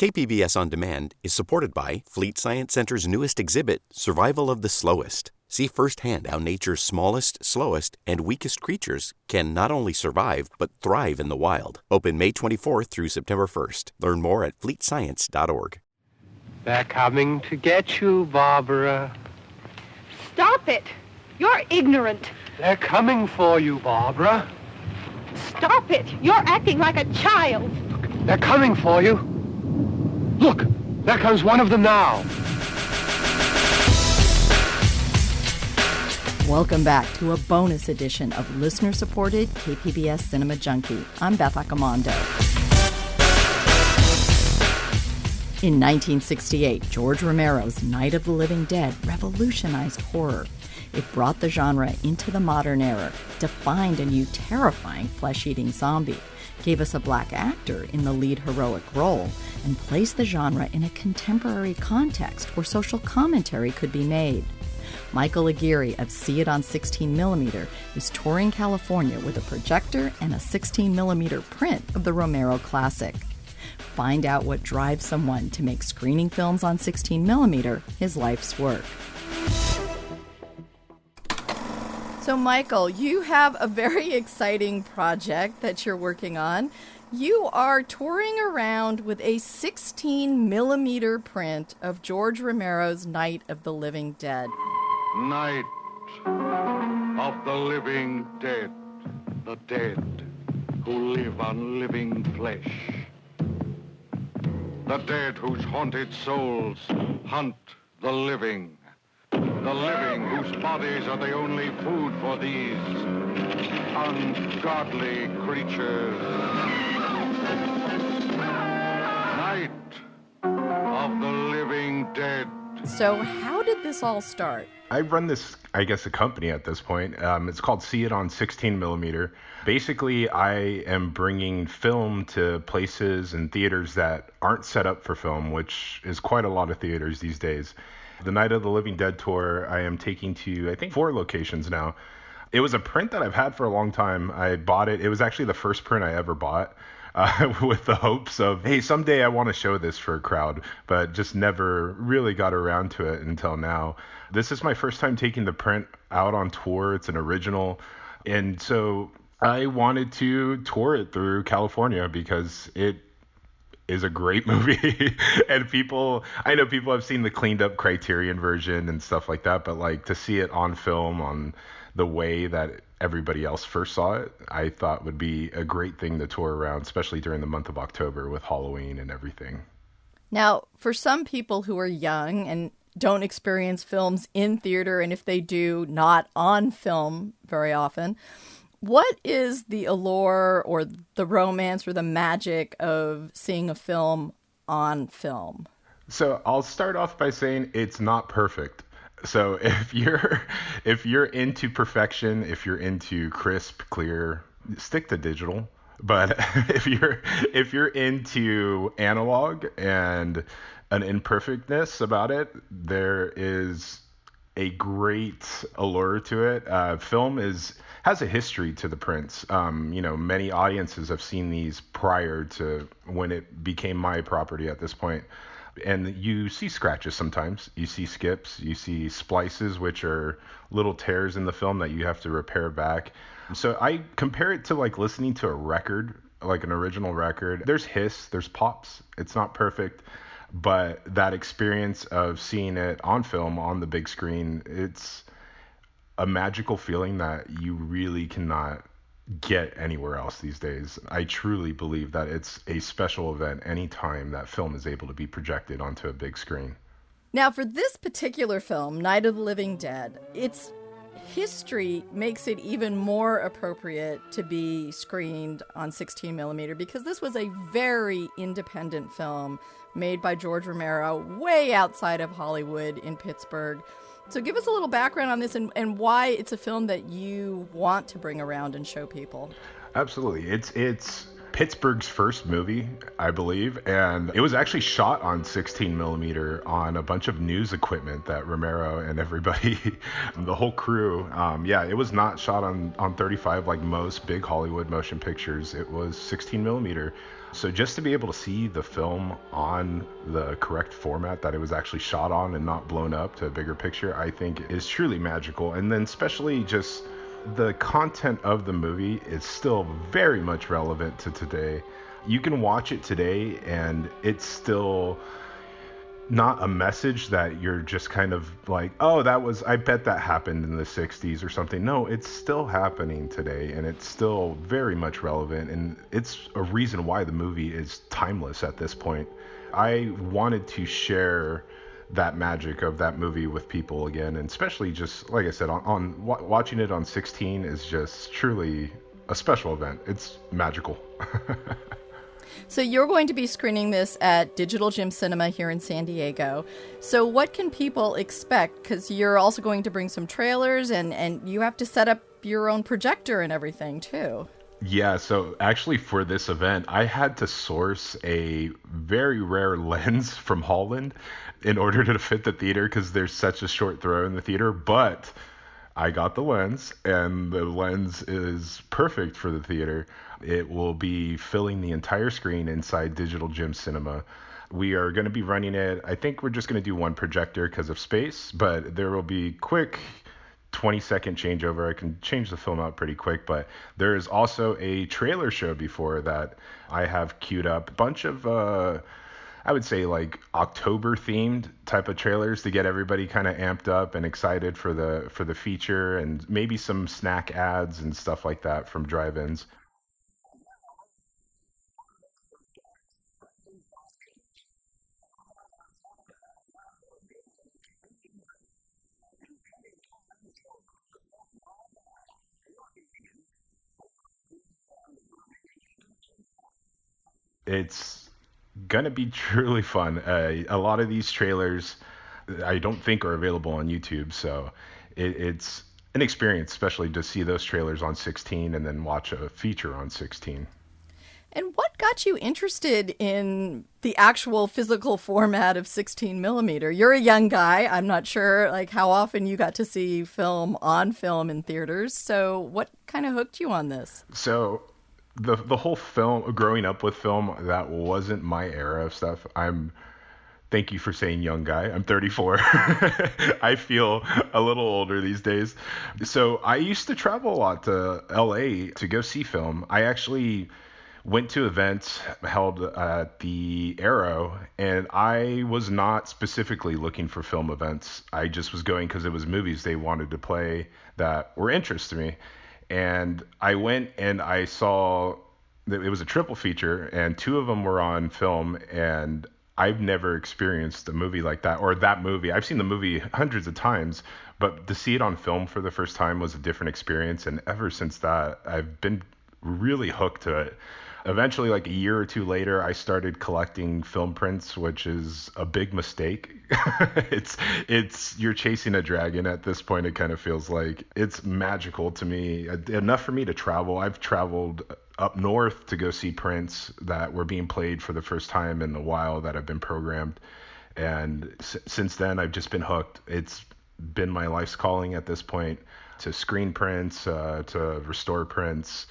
KPBS On Demand is supported by Fleet Science Center's newest exhibit, Survival of the Slowest. See firsthand how nature's smallest, slowest, and weakest creatures can not only survive, but thrive in the wild. Open May 24th through September 1st. Learn more at fleetscience.org. They're coming to get you, Barbara. Stop it! You're ignorant. They're coming for you, Barbara. Stop it! You're acting like a child. They're coming for you. Look, there comes one of them now. Welcome back to a bonus edition of listener-supported KPBS Cinema Junkie. I'm Beth Accomando. In 1968, George Romero's Night of the Living Dead revolutionized horror. It brought the genre into the modern era, defined a new terrifying flesh-eating zombie, gave us a black actor in the lead heroic role, and placed the genre in a contemporary context where social commentary could be made. Michael Aguirre of See It on 16mm is touring California with a projector and a 16mm print of the Romero classic. Find out what drives someone to make screening films on 16mm his life's work. So, Michael, you have a very exciting project that you're working on. You are touring around with a 16mm print of George Romero's Night of the Living Dead. Night of the living dead, the dead who live on living flesh. The dead whose haunted souls hunt the living whose bodies are the only food for these ungodly creatures. Night of the living dead. So how did this all start? I run this, I guess, a company at this point. It's called See It on 16mm. Basically, I am bringing film to places and theaters that aren't set up for film, which is quite a lot of theaters these days. The Night of the Living Dead tour, I am taking to, I think, 4 locations now. It was a print that I've had for a long time. I bought it. It was actually the first print I ever bought. With the hopes of, hey, someday I want to show this for a crowd, but just never really got around to it until now. This is my first time taking the print out on tour. It's an original. And so I wanted to tour it through California because it is a great movie. And I know people have seen the cleaned up Criterion version and stuff like that, but like to see it on film on the way that everybody else first saw it, I thought would be a great thing to tour around, especially during the month of October with Halloween and everything. Now, for some people who are young and don't experience films in theater, and if they do, not on film very often, what is the allure or the romance or the magic of seeing a film on film? So I'll start off by saying it's not perfect. So if you're into perfection, if you're into crisp, clear, stick to digital. But if you're into analog and an imperfectness about it, there is a great allure to it. Film has a history to the prints. Many audiences have seen these prior to when it became my property at this point. And you see scratches sometimes, you see skips, you see splices, which are little tears in the film that you have to repair back. So I compare it to like listening to a record, like an original record. There's hiss, there's pops. It's not perfect, but that experience of seeing it on film, on the big screen, it's a magical feeling that you really cannot get anywhere else these days. I truly believe that it's a special event anytime that film is able to be projected onto a big screen. Now, for this particular film, Night of the Living Dead, its history makes it even more appropriate to be screened on 16mm because this was a very independent film made by George Romero way outside of Hollywood in Pittsburgh. So give us a little background on this and why it's a film that you want to bring around and show people. Absolutely. It's Pittsburgh's first movie, I believe, and it was actually shot on 16mm on a bunch of news equipment that Romero and everybody, the whole crew, it was not shot on 35 like most big Hollywood motion pictures. It was 16mm. So just to be able to see the film on the correct format that it was actually shot on and not blown up to a bigger picture, I think is truly magical. And then especially just the content of the movie is still very much relevant to today. You can watch it today and it's still not a message that you're just kind of like, oh, I bet that happened in the 60s or something. No, it's still happening today and it's still very much relevant, and it's a reason why the movie is timeless at this point. I wanted to share that magic of that movie with people again, and especially just like I said, on watching it on 16 is just truly a special event. It's magical. So you're going to be screening this at Digital Gym Cinema here in San Diego. So what can people expect? Because you're also going to bring some trailers, and you have to set up your own projector and everything too. Yeah, so actually for this event, I had to source a very rare lens from Holland in order to fit the theater because there's such a short throw in the theater. But I got the lens, and the lens is perfect for the theater. It will be filling the entire screen inside Digital Gym Cinema. We are going to be running it. I think we're just going to do one projector because of space, but there will be quick 20-second changeover. I can change the film out pretty quick, but there is also a trailer show before that I have queued up. A bunch of I would say like October themed type of trailers to get everybody kind of amped up and excited for the feature, and maybe some snack ads and stuff like that from drive-ins. It's gonna be truly fun. A lot of these trailers I don't think are available on YouTube, so it's an experience, especially to see those trailers on 16 and then watch a feature on 16. And what got you interested in the actual physical format of 16 millimeter? You're a young guy. I'm not sure like how often you got to see film on film in theaters. So what kind of hooked you on this? So the whole film, growing up with film, that wasn't my era of stuff. Thank you for saying young guy. I'm 34. I feel a little older these days. So I used to travel a lot to LA to go see film. I actually went to events held at the Arrow, and I was not specifically looking for film events. I just was going because it was movies they wanted to play that were interest to me. And I went and I saw that it was a triple feature, and two of them were on film, and I've never experienced a movie like that, or that movie. I've seen the movie hundreds of times, but to see it on film for the first time was a different experience. And ever since that, I've been really hooked to it. Eventually, like a year or two later, I started collecting film prints, which is a big mistake. It's you're chasing a dragon at this point. It kind of feels like it's magical to me. Enough for me to travel. I've traveled up north to go see prints that were being played for the first time in a while that have been programmed. And since then, I've just been hooked. It's been my life's calling at this point to screen prints, to restore prints.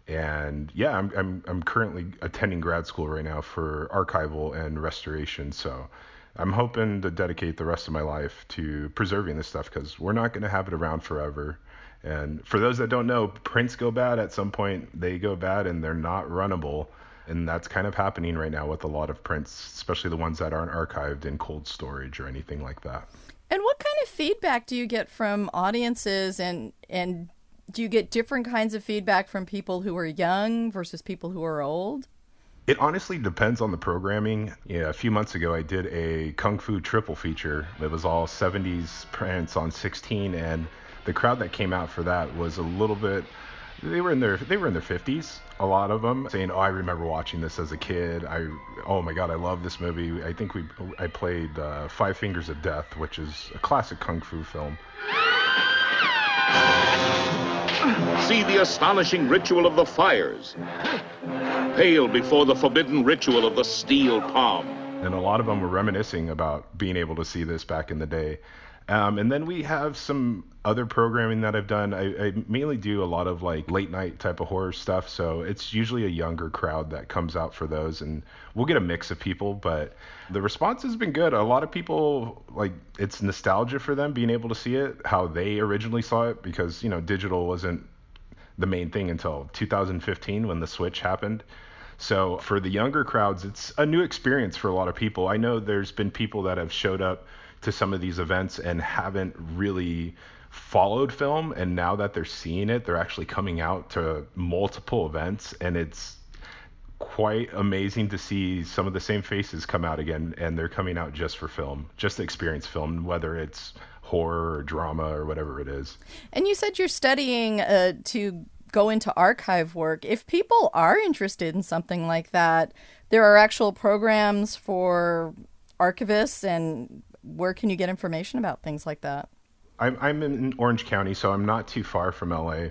And yeah, I'm currently attending grad school right now for archival and restoration. So I'm hoping to dedicate the rest of my life to preserving this stuff because we're not going to have it around forever. And for those that don't know, prints go bad at some point. They go bad and they're not runnable. And that's kind of happening right now with a lot of prints, especially the ones that aren't archived in cold storage or anything like that. And what kind of feedback do you get from audiences, and do you get different kinds of feedback from people who are young versus people who are old? It honestly depends on the programming. Yeah, a few months ago, I did a Kung Fu triple feature. It was all 70s prints on 16, and the crowd that came out for that was a little bit, they were in their 50s, a lot of them, saying, oh, I remember watching this as a kid. Oh my God, I love this movie. I think I played Five Fingers of Death, which is a classic Kung Fu film. See the astonishing ritual of the fires. Pale before the forbidden ritual of the steel palm. And a lot of them were reminiscing about being able to see this back in the day. And then we have some other programming that I've done. I mainly do a lot of like late night type of horror stuff. So it's usually a younger crowd that comes out for those. And we'll get a mix of people, but the response has been good. A lot of people, like, it's nostalgia for them being able to see it how they originally saw it, because, digital wasn't the main thing until 2015 when the switch happened. So for the younger crowds, it's a new experience for a lot of people. I know there's been people that have showed up to some of these events and haven't really followed film, and now that they're seeing it, they're actually coming out to multiple events, and it's quite amazing to see some of the same faces come out again, and they're coming out just for film, just to experience film, whether it's horror or drama or whatever it is. And you said you're studying to go into archive work. If people are interested in something like that, there are actual programs for archivists, and where can you get information about things like that? I'm in Orange County, so I'm not too far from LA.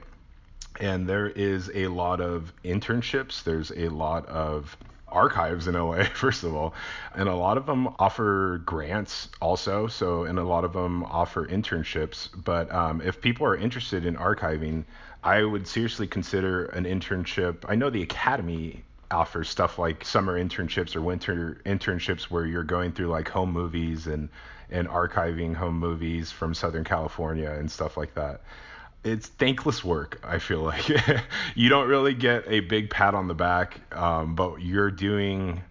And there is a lot of internships. There's a lot of archives in LA, first of all. And a lot of them offer grants also. And a lot of them offer internships. But if people are interested in archiving, I would seriously consider an internship. I know the Academy offers stuff like summer internships or winter internships where you're going through like home movies and archiving home movies from Southern California and stuff like that. It's thankless work, I feel like. You don't really get a big pat on the back, but you're doing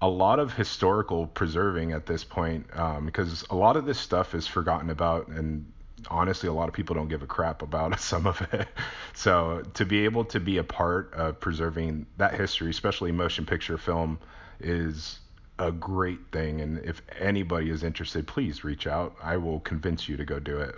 a lot of historical preserving at this point, because a lot of this stuff is forgotten about, and honestly, a lot of people don't give a crap about some of it. So to be able to be a part of preserving that history, especially motion picture film, is a great thing. And if anybody is interested, please reach out. I will convince you to go do it.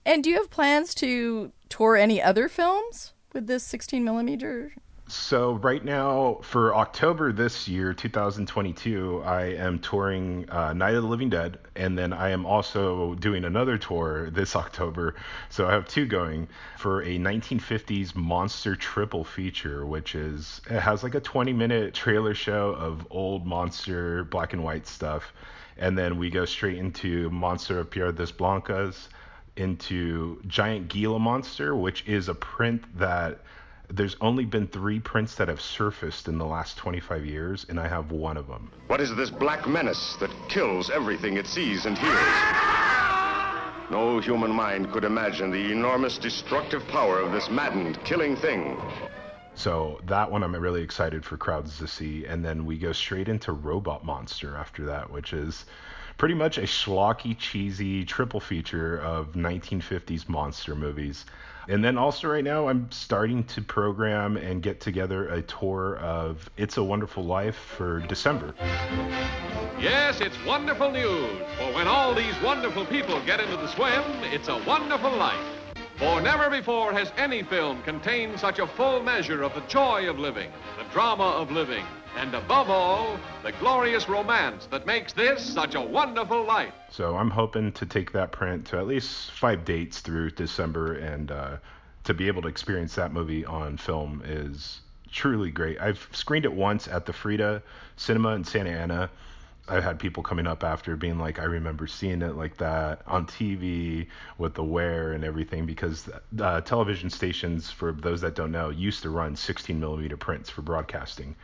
And do you have plans to tour any other films with this 16 millimeter? So right now, for October this year, 2022, I am touring Night of the Living Dead, and then I am also doing another tour this October. So I have two going for a 1950s monster triple feature, it has like a 20-minute trailer show of old monster black and white stuff, and then we go straight into Monster of Piedras Blancas, into Giant Gila Monster, which is a print that there's only been 3 prints that have surfaced in the last 25 years, and I have one of them. What is this black menace that kills everything it sees and hears? No human mind could imagine the enormous destructive power of this maddened, killing thing. So that one I'm really excited for crowds to see. And then we go straight into Robot Monster after that, which is pretty much a schlocky, cheesy triple feature of 1950s monster movies. And then also right now I'm starting to program and get together a tour of It's a Wonderful Life for December. Yes, it's wonderful news, for when all these wonderful people get into the swim, it's a wonderful life. For never before has any film contained such a full measure of the joy of living, the drama of living, and above all, the glorious romance that makes this such a wonderful life. So I'm hoping to take that print to at least 5 dates through December, and to be able to experience that movie on film is truly great. I've screened it once at the Frida Cinema in Santa Ana. I've had people coming up after being like, I remember seeing it like that on TV with the wear and everything, because television stations, for those that don't know, used to run 16 millimeter prints for broadcasting.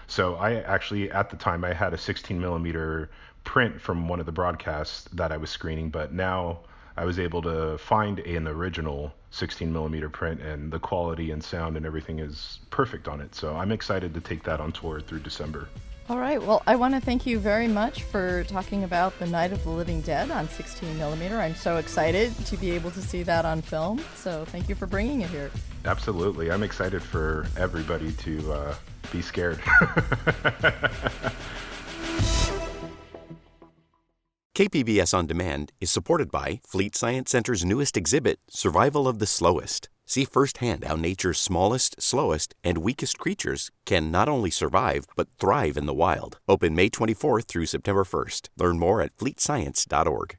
So I actually, at the time, I had a 16 millimeter print from one of the broadcasts that I was screening, but now I was able to find an original 16 millimeter print, and the quality and sound and everything is perfect on it. So I'm excited to take that on tour through December. All right. Well, I want to thank you very much for talking about The Night of the Living Dead on 16 millimeter. I'm so excited to be able to see that on film. So thank you for bringing it here. Absolutely. I'm excited for everybody to be scared. KPBS On Demand is supported by Fleet Science Center's newest exhibit, Survival of the Slowest. See firsthand how nature's smallest, slowest, and weakest creatures can not only survive, but thrive in the wild. Open May 24th through September 1st. Learn more at fleetscience.org.